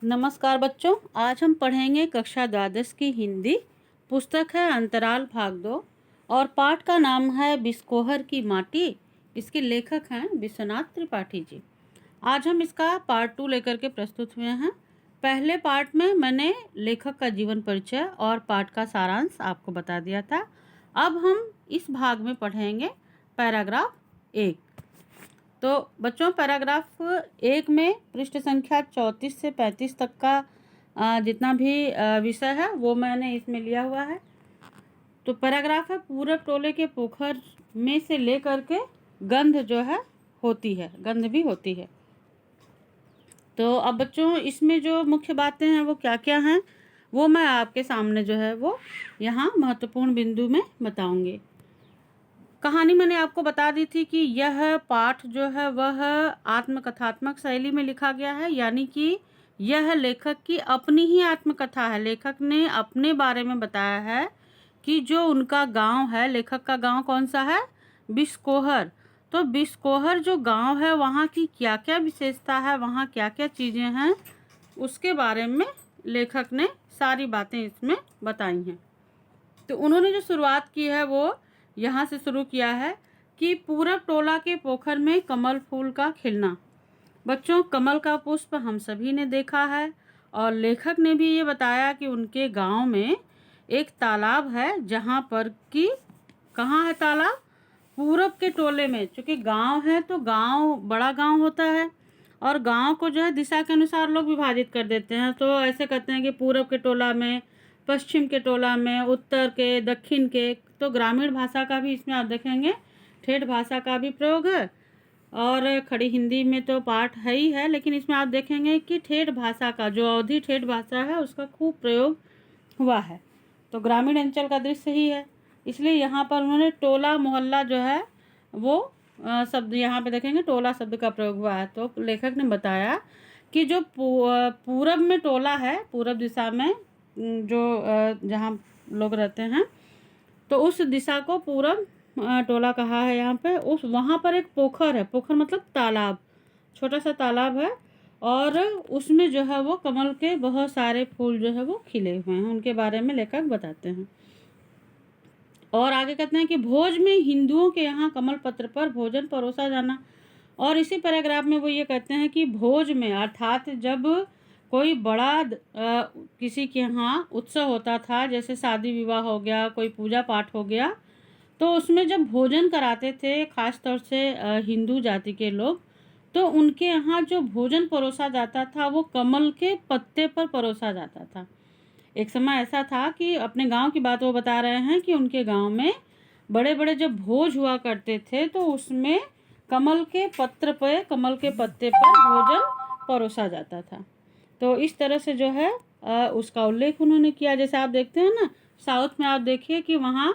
नमस्कार बच्चों, आज हम पढ़ेंगे कक्षा द्वादश की हिंदी। पुस्तक है अंतराल भाग 2 और पाठ का नाम है बिस्कोहर की माटी। इसके लेखक हैं विश्वनाथ त्रिपाठी जी। आज हम इसका पार्ट 2 लेकर के प्रस्तुत हुए हैं। पहले पार्ट में मैंने लेखक का जीवन परिचय और पाठ का सारांश आपको बता दिया था। अब हम इस भाग में पढ़ेंगे पैराग्राफ 1। तो बच्चों, पैराग्राफ 1 में पृष्ठ संख्या 34 से 35 तक का जितना भी विषय है वो मैंने इसमें लिया हुआ है। तो पैराग्राफ है पूरब टोले के पोखर में से लेकर के गंध जो है होती है, गंध भी होती है। तो अब बच्चों, इसमें जो मुख्य बातें हैं वो क्या क्या हैं वो मैं आपके सामने जो है वो यहाँ महत्वपूर्ण बिंदु में बताऊंगी। कहानी मैंने आपको बता दी थी कि यह पाठ जो है वह आत्मकथात्मक शैली में लिखा गया है, यानी कि यह लेखक की अपनी ही आत्मकथा है। लेखक ने अपने बारे में बताया है कि जो उनका गांव है, लेखक का गांव कौन सा है? बिस्कोहर। तो बिस्कोहर जो गांव है वहाँ की क्या क्या विशेषता है, वहाँ क्या क्या चीज़ें हैं, उसके बारे में लेखक ने सारी बातें इसमें बताई हैं। तो उन्होंने जो शुरुआत की है वो यहाँ से शुरू किया है कि पूरब टोला के पोखर में कमल फूल का खिलना। बच्चों, कमल का पुष्प हम सभी ने देखा है और लेखक ने भी ये बताया कि उनके गांव में एक तालाब है, जहाँ पर कि कहाँ है तालाब? पूरब के टोले में। चूँकि गांव है तो गांव बड़ा गांव होता है और गांव को जो है दिशा के अनुसार लोग विभाजित कर देते हैं। तो ऐसे कहते हैं कि पूरब के टोला में, पश्चिम के टोला में, उत्तर के, दक्षिण के। तो ग्रामीण भाषा का भी इसमें आप देखेंगे ठेठ भाषा का भी प्रयोग है और खड़ी हिंदी में तो पाठ है ही है, लेकिन इसमें आप देखेंगे कि ठेठ भाषा का, जो अवधी ठेठ भाषा है उसका खूब प्रयोग हुआ है। तो ग्रामीण अंचल का दृश्य ही है, इसलिए यहाँ पर उन्होंने टोला मोहल्ला जो है वो शब्द यहाँ पे देखेंगे टोला शब्द का प्रयोग हुआ है। तो लेखक ने बताया कि जो पूरब में टोला है, पूरब दिशा में जो जहाँ लोग रहते हैं, तो उस दिशा को पूरब टोला कहा है यहाँ पे। उस वहाँ पर एक पोखर है, पोखर मतलब तालाब, छोटा सा तालाब है और उसमें जो है वो कमल के बहुत सारे फूल जो है वो खिले हुए हैं। उनके बारे में लेखक बताते हैं और आगे कहते हैं कि भोज में हिंदुओं के यहाँ कमल पत्र पर भोजन परोसा जाना। और इसी पैराग्राफ में वो ये कहते हैं कि भोज में अर्थात जब कोई बड़ा किसी के यहाँ उत्सव होता था, जैसे शादी विवाह हो गया, कोई पूजा पाठ हो गया, तो उसमें जब भोजन कराते थे खास तौर से हिंदू जाति के लोग, तो उनके यहाँ जो भोजन परोसा जाता था वो कमल के पत्ते पर परोसा जाता था। एक समय ऐसा था कि अपने गांव की बात वो बता रहे हैं कि उनके गांव में बड़े बड़े जब भोज हुआ करते थे तो उसमें कमल के पत्र पे, कमल के पत्ते पर भोजन परोसा जाता था। तो इस तरह से जो है उसका उल्लेख उन्होंने किया। जैसे आप देखते हैं ना, साउथ में आप देखिए कि वहाँ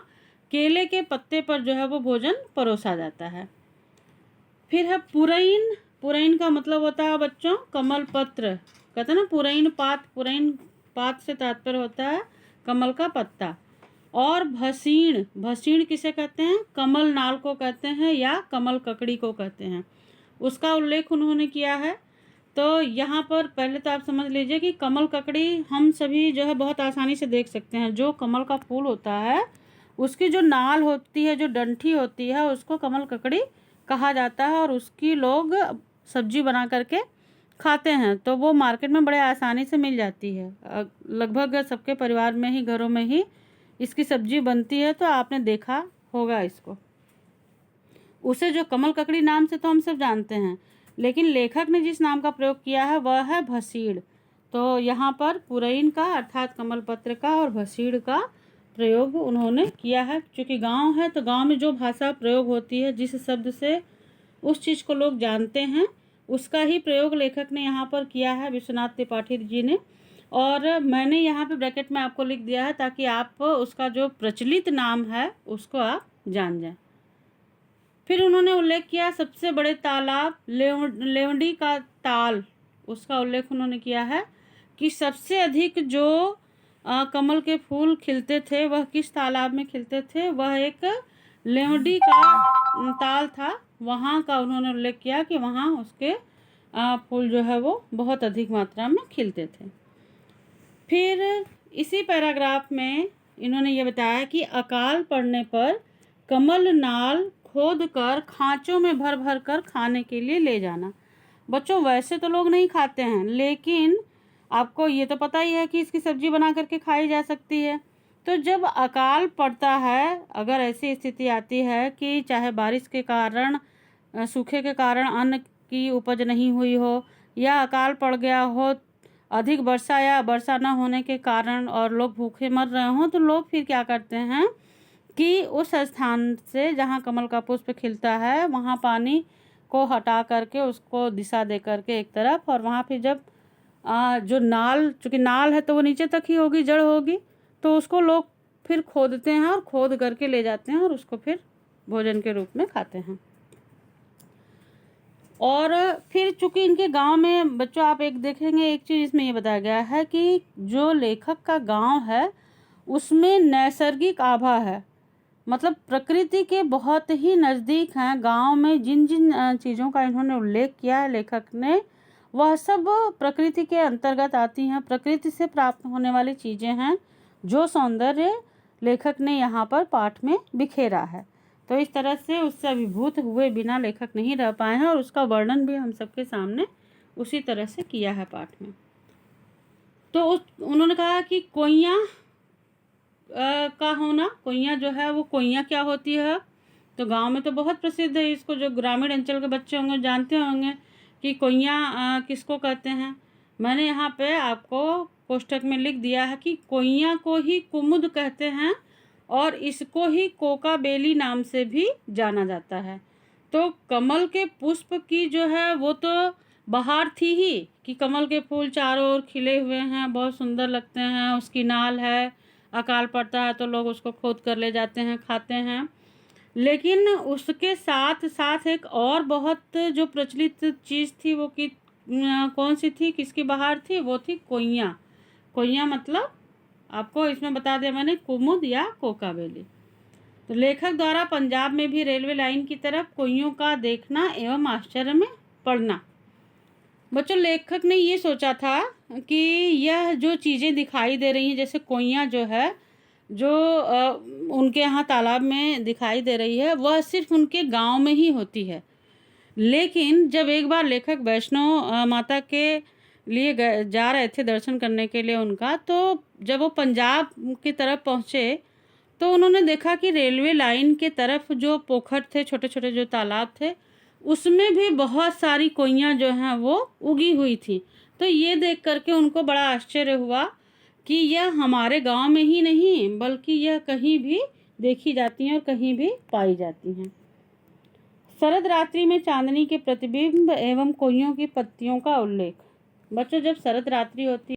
केले के पत्ते पर जो है वो भोजन परोसा जाता है। फिर है पुरैन। पुरैन का मतलब होता है बच्चों कमल पत्र। कहते हैं ना पुरैन पात, पुरैन पात से तात्पर्य होता है कमल का पत्ता। और भसीण, भसीण किसे कहते हैं? कमल नाल को कहते हैं या कमल ककड़ी को कहते हैं, उसका उल्लेख उन्होंने किया है। तो यहाँ पर पहले तो आप समझ लीजिए कि कमल ककड़ी हम सभी जो है बहुत आसानी से देख सकते हैं। जो कमल का फूल होता है उसकी जो नाल होती है, जो डंठी होती है, उसको कमल ककड़ी कहा जाता है और उसकी लोग सब्जी बना करके खाते हैं। तो वो मार्केट में बड़े आसानी से मिल जाती है, लगभग सबके परिवार में ही, घरों में ही इसकी सब्जी बनती है। तो आपने देखा होगा इसको। उसे जो कमल ककड़ी नाम से तो हम सब जानते हैं, लेकिन लेखक ने जिस नाम का प्रयोग किया है वह है भसीड़। तो यहाँ पर पुरैन का अर्थात कमल पत्र का और भसीड़ का प्रयोग उन्होंने किया है। क्योंकि गांव है तो गांव में जो भाषा प्रयोग होती है, जिस शब्द से उस चीज़ को लोग जानते हैं, उसका ही प्रयोग लेखक ने यहाँ पर किया है, विश्वनाथ त्रिपाठी जी ने। और मैंने यहाँ पे ब्रैकेट में आपको लिख दिया है ताकि आप उसका जो प्रचलित नाम है उसको आप जान जाएं। फिर उन्होंने उल्लेख किया सबसे बड़े तालाब लेवंडी का ताल, उसका उल्लेख उन्होंने किया है कि सबसे अधिक जो कमल के फूल खिलते थे वह किस तालाब में खिलते थे? वह एक लेवंडी का ताल था, वहाँ का उन्होंने उल्लेख किया कि वहाँ उसके फूल जो है वो बहुत अधिक मात्रा में खिलते थे। फिर इसी पैराग्राफ में इन्होंने ये बताया कि अकाल पड़ने पर कमल नाल खोद कर खांचों में भर भर कर खाने के लिए ले जाना। बच्चों वैसे तो लोग नहीं खाते हैं, लेकिन आपको ये तो पता ही है कि इसकी सब्जी बना करके खाई जा सकती है। तो जब अकाल पड़ता है, अगर ऐसी स्थिति आती है कि चाहे बारिश के कारण, सूखे के कारण अन्न की उपज नहीं हुई हो, या अकाल पड़ गया हो अधिक वर्षा या वर्षा न होने के कारण और लोग भूखे मर रहे हों, तो लोग फिर क्या करते हैं कि उस स्थान से जहाँ कमल का पुष्प खिलता है वहाँ पानी को हटा करके उसको दिशा दे करके एक तरफ, और वहाँ फिर जब जो नाल, चूँकि नाल है तो वो नीचे तक ही होगी, जड़ होगी, तो उसको लोग फिर खोदते हैं और खोद करके ले जाते हैं और उसको फिर भोजन के रूप में खाते हैं। और फिर चूँकि इनके गांव में बच्चों आप एक देखेंगे, एक चीज़ इसमें ये बताया गया है कि जो लेखक का गांव है उसमें नैसर्गिक आभा है, मतलब प्रकृति के बहुत ही नज़दीक हैं। गांव में जिन जिन चीज़ों का इन्होंने उल्लेख किया है लेखक ने, वह सब प्रकृति के अंतर्गत आती हैं, प्रकृति से प्राप्त होने वाली चीज़ें हैं, जो सौंदर्य लेखक ने यहाँ पर पाठ में बिखेरा है। तो इस तरह से उससे अभिभूत हुए बिना लेखक नहीं रह पाए हैं, और उसका वर्णन भी हम सबके सामने उसी तरह से किया है पाठ में। तो उन्होंने कहा कि कोइयाँ का होना, कोइयाँ जो है वो, कोइयाँ क्या होती है, तो गांव में तो बहुत प्रसिद्ध है, इसको जो ग्रामीण अंचल के बच्चे होंगे जानते होंगे कि कोइयाँ किसको कहते हैं। मैंने यहाँ पे आपको कोष्ठक में लिख दिया है कि कोइयाँ को ही कुमुद कहते हैं और इसको ही कोका बेली नाम से भी जाना जाता है। तो कमल के पुष्प की जो है वो तो बहार थी ही कि कमल के फूल चारों ओर खिले हुए हैं, बहुत सुंदर लगते हैं, उसकी नाल है, अकाल पड़ता है तो लोग उसको खोद कर ले जाते हैं, खाते हैं। लेकिन उसके साथ साथ एक और बहुत जो प्रचलित चीज़ थी वो कि कौन सी थी, किसकी बहार थी, वो थी कोइयाँ। कोइयाँ मतलब आपको इसमें बता दें मैंने, कुमुद या कोका बेली। तो लेखक द्वारा पंजाब में भी रेलवे लाइन की तरफ कोइयों का देखना एवं आश्चर्य में पड़ना। बच्चों लेखक ने ये सोचा था कि यह जो चीज़ें दिखाई दे रही हैं, जैसे कोइयाँ जो है, जो उनके यहाँ तालाब में दिखाई दे रही है, वह सिर्फ उनके गांव में ही होती है। लेकिन जब एक बार लेखक वैष्णो माता के लिए जा रहे थे दर्शन करने के लिए उनका, तो जब वो पंजाब की तरफ पहुँचे तो उन्होंने देखा कि रेलवे लाइन के तरफ जो पोखर थे, छोटे छोटे जो तालाब थे, उसमें भी बहुत सारी कोइयाँ जो हैं वो उगी हुई थी। तो ये देख करके उनको बड़ा आश्चर्य हुआ कि यह हमारे गांव में ही नहीं बल्कि यह कहीं भी देखी जाती हैं और कहीं भी पाई जाती हैं। शरद रात्रि में चांदनी के प्रतिबिंब एवं कोइयों की पत्तियों का उल्लेख। बच्चों जब शरद रात्रि होती